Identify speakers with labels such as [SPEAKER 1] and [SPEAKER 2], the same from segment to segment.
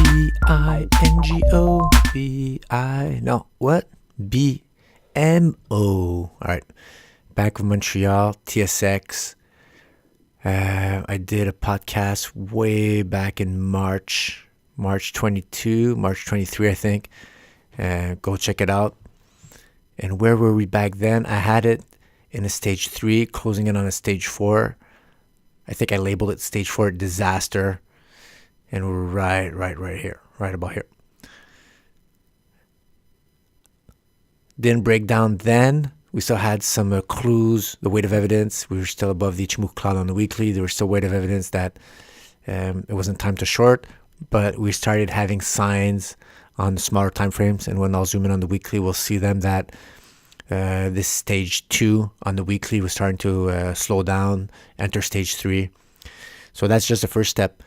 [SPEAKER 1] B-I-N-G-O. B-I... No, what? B-M-O. All right. Back with Montreal, TSX. I did a podcast way back in March 22, March 23, I think. Go check it out. And where were we back then? I had it in a stage 3, closing in on a stage 4. I think I labeled it stage 4 disaster. And we're right here, right about here. Didn't break down then. We still had some clues, the weight of evidence. We were still above the Ichimoku cloud on the weekly. There was still weight of evidence that it wasn't time to short. But we started having signs on the smaller time frames. And when I'll zoom in on the weekly, we'll see them that this stage 2 on the weekly was starting to slow down, enter stage 3. So that's just the first step.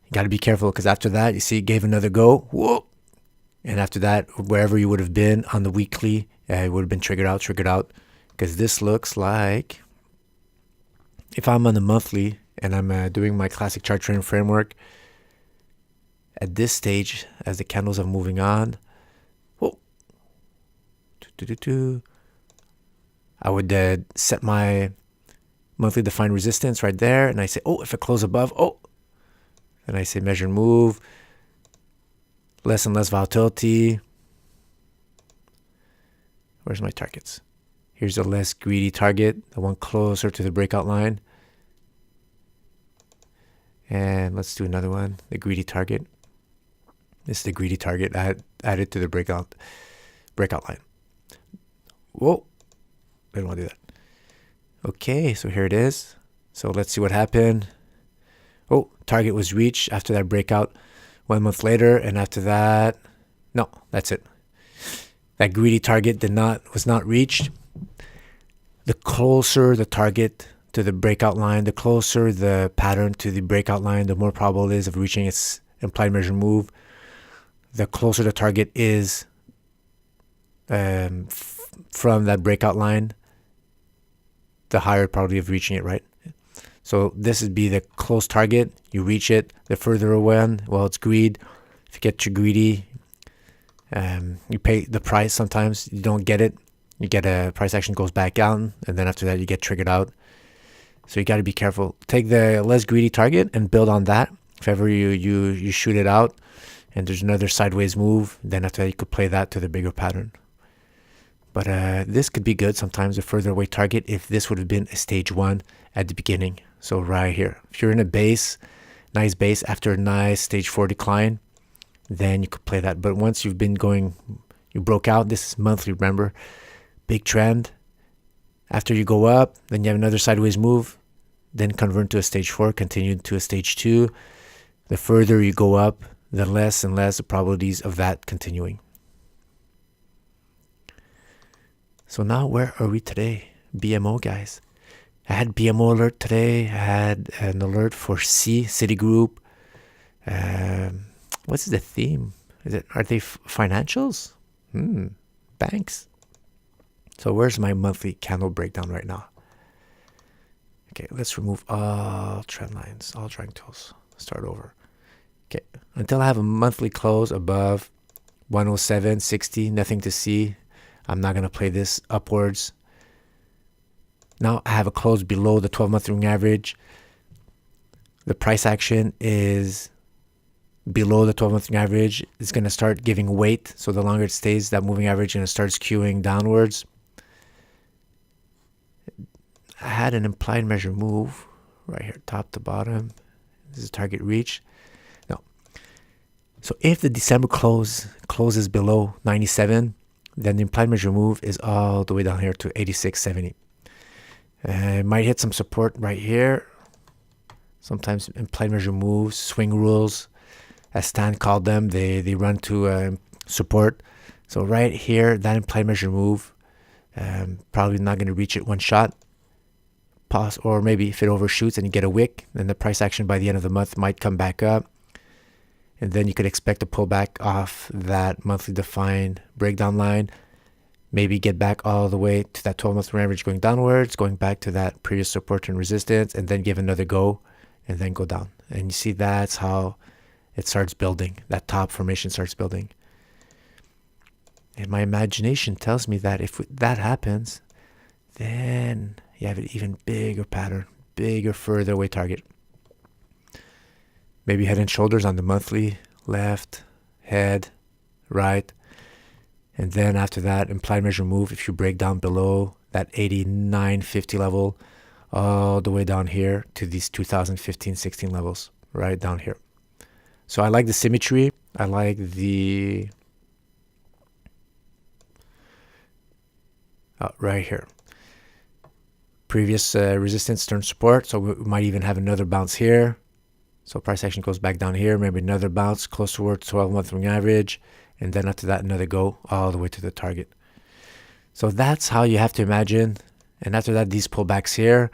[SPEAKER 1] You got to be careful because after that, you see, it gave another go. Whoa. And after that, wherever you would have been on the weekly, it would have been triggered out. Because this looks like, if I'm on the monthly and I'm doing my classic chart trading framework, at this stage, as the candles are moving on, whoa, I would set my monthly defined resistance right there. And I say, oh, if it closes above, then I say measure and move. Less and less volatility. Where's my targets? Here's a less greedy target, the one closer to the breakout line. And let's do another one, the greedy target. This is the greedy target added to the breakout line. Whoa, I don't want to do that. Okay, so here it is. So let's see what happened. Oh, target was reached after that breakout 1 month later, and after that, no, that's it. That greedy target was not reached. The closer the target to the breakout line, the closer the pattern to the breakout line, the more probable it is of reaching its implied measure move. The closer the target is from that breakout line, the higher probability of reaching it, right? So this would be the close target. You reach it. The further away, well, it's greed. If you get too greedy, you pay the price sometimes. You don't get it. You get a price action goes back down, and then after that, you get triggered out. So you got to be careful. Take the less greedy target and build on that. If ever you shoot it out and there's another sideways move, then after that, you could play that to the bigger pattern. But this could be good sometimes, a further away target, if this would have been a stage 1 at the beginning. So right here, if you're in a base, nice base after a nice stage 4 decline, then you could play that. But once you've been going, you broke out, this is monthly, remember, big trend. After you go up, then you have another sideways move, then convert to a stage 4, continue to a stage 2. The further you go up, the less and less the probabilities of that continuing. So now where are we today? BMO, guys. I had BMO alert today. I had an alert for Citigroup. What's the theme? Are they financials? Banks. So where's my monthly candle breakdown right now? Okay, let's remove all trend lines, all triangles. Start over. Okay, until I have a monthly close above 107.60, nothing to see. I'm not going to play this upwards. Now I have a close below the 12-month moving average. The price action is below the 12-month moving average. It's going to start giving weight. So the longer it stays, that moving average is going to start skewing downwards. I had an implied measure move right here, top to bottom. This is target reach. No. So if the December closes below 97, then the implied measure move is all the way down here to 86.70. It might hit some support right here. Sometimes implied measure moves, swing rules, as Stan called them, they run to support. So right here, that implied measure move, probably not going to reach it one shot. Pause, or maybe if it overshoots and you get a wick, then the price action by the end of the month might come back up. And then you could expect a pullback off that monthly defined breakdown line. Maybe get back all the way to that 12-month average going downwards, going back to that previous support and resistance, and then give another go, and then go down. And you see that's how it starts building. That top formation starts building. And my imagination tells me that if that happens, then you have an even bigger pattern, bigger, further away target. Maybe head and shoulders on the monthly, left, head, right. And then after that, implied measure move, if you break down below that 89.50 level, all the way down here to these 2015-16 levels, right down here. So I like the symmetry. I like the... right here. Previous resistance turns support, so we might even have another bounce here. So price action goes back down here, maybe another bounce close towards 12-month moving average, and then after that another go all the way to the target. So that's how you have to imagine. And after that, these pullbacks here,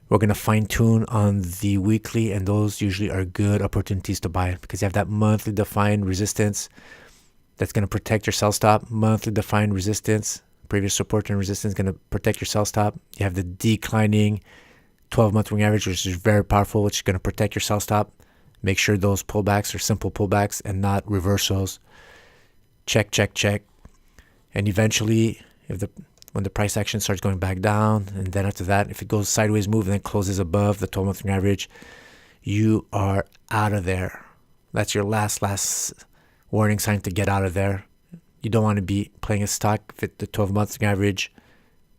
[SPEAKER 1] we're going to fine tune on the weekly, and those usually are good opportunities to buy because you have that monthly defined resistance that's going to protect your sell stop. Monthly defined resistance, previous support and resistance, going to protect your sell stop. You have the declining 12-month moving average, which is very powerful, which is going to protect your sell stop. Make sure those pullbacks are simple pullbacks and not reversals. Check, check, check. And eventually, when the price action starts going back down, and then after that, if it goes sideways move and then closes above the 12-month moving average, you are out of there. That's your last warning sign to get out of there. You don't want to be playing a stock if the 12-month average,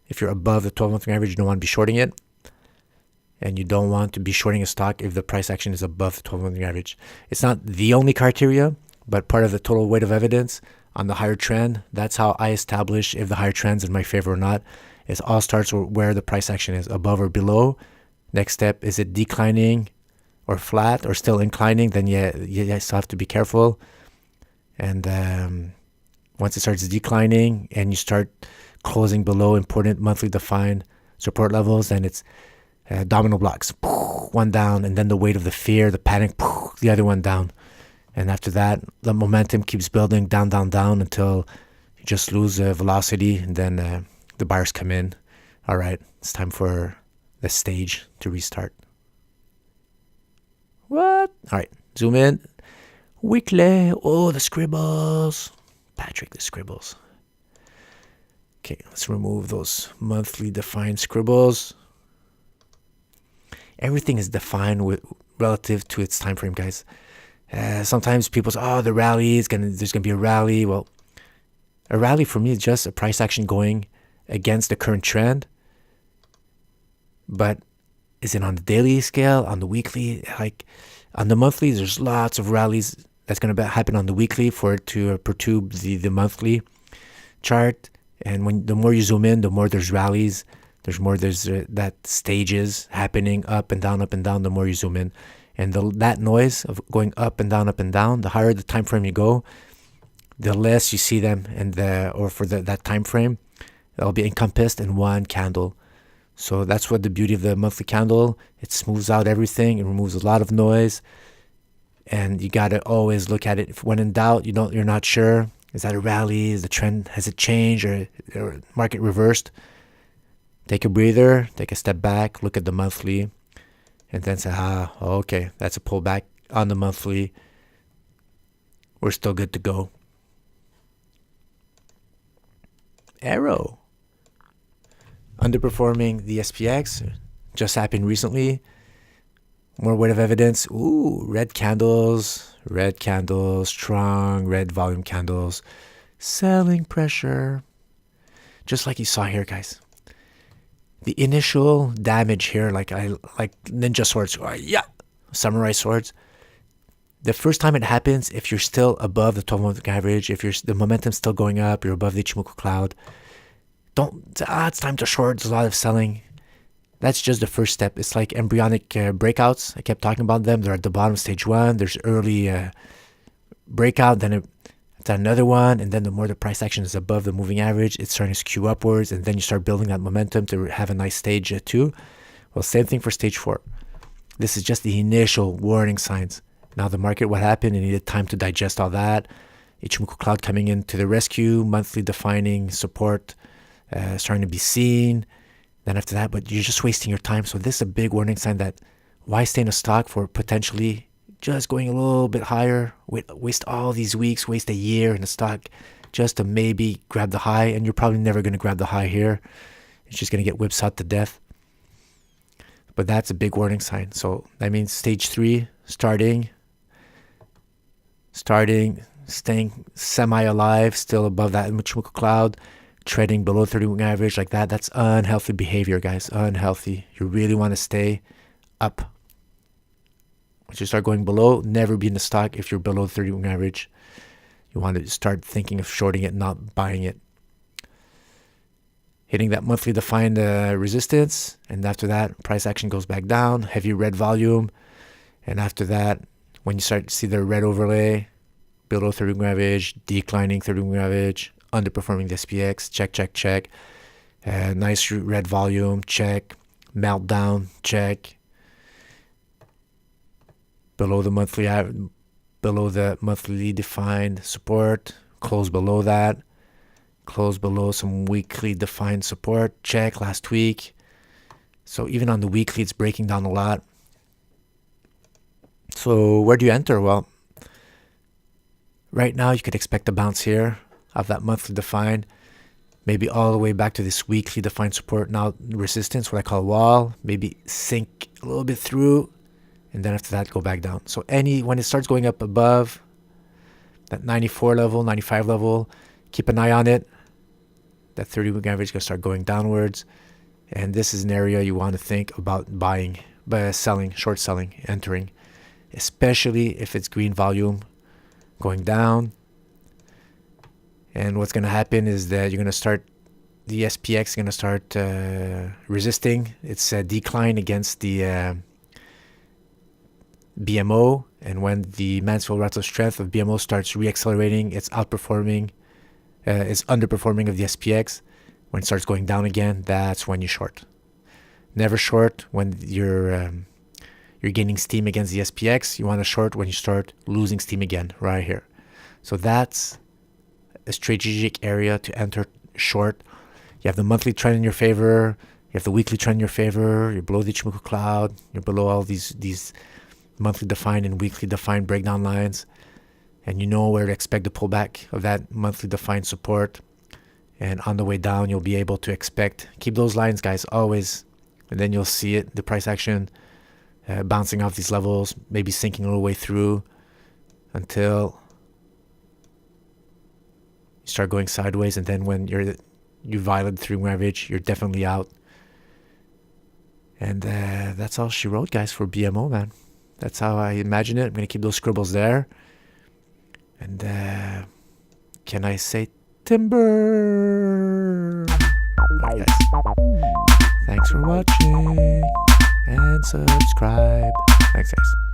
[SPEAKER 1] if you're above the 12-month average, you don't want to be shorting it. And you don't want to be shorting a stock if the price action is above the 12-month average. It's not the only criteria, but part of the total weight of evidence on the higher trend. That's how I establish if the higher trend's in my favor or not. It all starts where the price action is, above or below. Next step, is it declining or flat or still inclining? Then you still have to be careful. And once it starts declining and you start closing below important monthly defined support levels, then it's domino blocks, one down, and then the weight of the fear, the panic, the other one down. And after that, the momentum keeps building down, down, down until you just lose velocity, and then the buyers come in. All right, it's time for the stage to restart. What? All right, zoom in. Weekly. Oh, the scribbles. Patrick, the scribbles. Okay, let's remove those monthly defined scribbles. Everything is defined relative to its time frame, guys. Sometimes people say, "Oh, the rally is there's gonna be a rally." Well, a rally for me is just a price action going against the current trend. But is it on the daily scale, on the weekly? Like on the monthly, there's lots of rallies that's gonna happen on the weekly for it to perturb the monthly chart. And the more you zoom in, the more there's rallies. There's that stages happening up and down, the more you zoom in. And that noise of going up and down, the higher the time frame you go, the less you see them that time frame, they'll be encompassed in one candle. So that's what the beauty of the monthly candle, it smooths out everything, it removes a lot of noise, and you gotta always look at it. If when in doubt, you're not sure, is that a rally, is the trend, has it changed or market reversed? Take a breather, take a step back, look at the monthly, and then say, okay, that's a pullback on the monthly. We're still good to go. Arrow. Underperforming the SPX. Just happened recently. More weight of evidence. Ooh, red candles, strong red volume candles. Selling pressure. Just like you saw here, guys. The initial damage here, like ninja swords, samurai swords. The first time it happens, if you're still above the 12-month average, if the momentum's still going up, you're above the Ichimoku cloud, it's time to short. There's a lot of selling. That's just the first step. It's like embryonic breakouts. I kept talking about them. They're at the bottom, stage one. There's early breakout, then it's another one, and then the more the price action is above the moving average, it's starting to skew upwards, and then you start building that momentum to have a nice stage 2. Well, same thing for stage 4. This is just the initial warning signs. Now the market, what happened? It needed time to digest all that. Ichimoku cloud coming in to the rescue, monthly defining support starting to be seen. Then after that, but you're just wasting your time. So this is a big warning sign that why stay in a stock for potentially just going a little bit higher, waste all these weeks, waste a year in the stock just to maybe grab the high, and you're probably never going to grab the high here. It's just going to get whipsawed to death. But that's a big warning sign. So that means stage 3, starting, staying semi-alive, still above that Ichimoku cloud, trading below 30-week average like that. That's unhealthy behavior, guys. Unhealthy. You really want to stay up. Once you start going below, never be in the stock if you're below 30-week average. You want to start thinking of shorting it, not buying it. Hitting that monthly defined resistance, and after that, price action goes back down, heavy red volume, and after that, when you start to see the red overlay, below 30-week average, declining 30-week average, underperforming the SPX, check. Nice red volume, check. Meltdown, check. Below the monthly defined support, close below that. Close below some weekly defined support, check last week. So even on the weekly, it's breaking down a lot. So where do you enter? Well, right now you could expect a bounce here of that monthly defined, maybe all the way back to this weekly defined support, now resistance, what I call wall, maybe sink a little bit through, and then after that go back down. So when it starts going up above that 94 level, 95 level, keep an eye on it. That 30-week average is going to start going downwards. And this is an area you want to think about buying, selling, short selling, entering. Especially if it's green volume going down. And what's going to happen is that you're going to start, the SPX is going to start resisting. It's a decline against the BMO. And when the Mansfield relative strength of BMO starts re-accelerating, it's outperforming. Is underperforming of the SPX. When it starts going down again, that's when you short. Never short when you're gaining steam against the SPX. You want to short when you start losing steam again, right here. So that's a strategic area to enter short. You have the monthly trend in your favor. You have the weekly trend in your favor. You're below the Ichimoku cloud. You're below all these monthly defined and weekly defined breakdown lines. And you know where to expect the pullback of that monthly defined support. And on the way down, you'll be able to keep those lines, guys, always. And then you'll see it, the price action bouncing off these levels, maybe sinking a little way through until you start going sideways. And then when you violate the 3-week average, you're definitely out. And that's all she wrote, guys, for BMO, man. That's how I imagine it. I'm going to keep those scribbles there. And can I say timber? Alright, guys. Thanks for watching and subscribe. Thanks, guys.